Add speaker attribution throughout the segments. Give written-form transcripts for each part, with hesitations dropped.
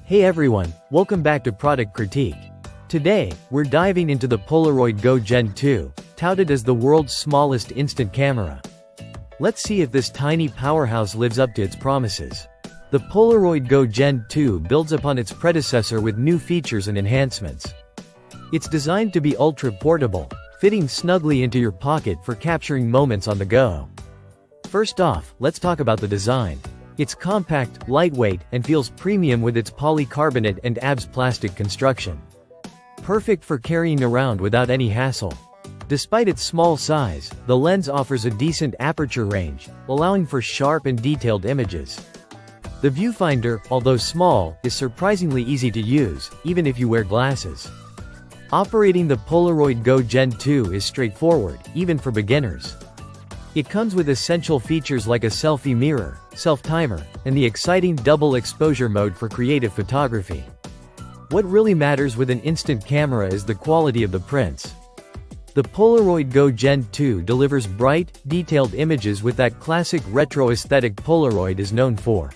Speaker 1: Hey everyone, welcome back to Product Critique. Today, we're diving into the Polaroid Go Gen 2, touted as the world's smallest instant camera. Let's see if this tiny powerhouse lives up to its promises. The Polaroid Go Gen 2 builds upon its predecessor with new features and enhancements. It's designed to be ultra-portable, fitting snugly into your pocket for capturing moments on the go. First off, let's talk about the design. It's compact, lightweight, and feels premium with its polycarbonate and ABS plastic construction. Perfect for carrying around without any hassle. Despite its small size, the lens offers a decent aperture range, allowing for sharp and detailed images. The viewfinder, although small, is surprisingly easy to use, even if you wear glasses. Operating the Polaroid Go Gen 2 is straightforward, even for beginners. It comes with essential features like a selfie mirror, self-timer, and the exciting double exposure mode for creative photography. What really matters with an instant camera is the quality of the prints. The Polaroid Go Gen 2 delivers bright, detailed images with that classic retro aesthetic Polaroid is known for.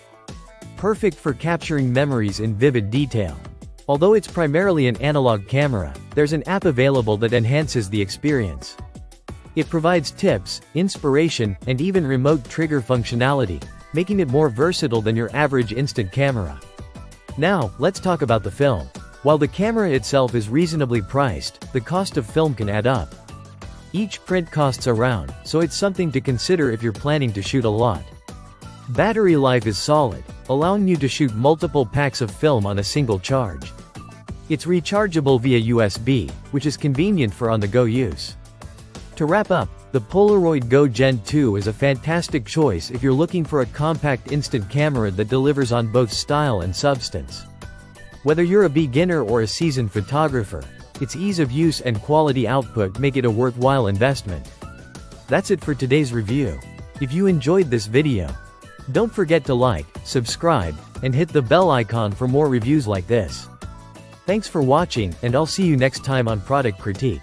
Speaker 1: Perfect for capturing memories in vivid detail. Although it's primarily an analog camera, there's an app available that enhances the experience. It provides tips, inspiration, and even remote trigger functionality, making it more versatile than your average instant camera. Now, let's talk about the film. While the camera itself is reasonably priced, the cost of film can add up. Each print costs around, so it's something to consider if you're planning to shoot a lot. Battery life is solid, allowing you to shoot multiple packs of film on a single charge. It's rechargeable via USB, which is convenient for on-the-go use. To wrap up, the Polaroid Go Gen 2 is a fantastic choice if you're looking for a compact instant camera that delivers on both style and substance. Whether you're a beginner or a seasoned photographer, its ease of use and quality output make it a worthwhile investment. That's it for today's review. If you enjoyed this video, don't forget to like, subscribe, and hit the bell icon for more reviews like this. Thanks for watching, and I'll see you next time on Product Critique.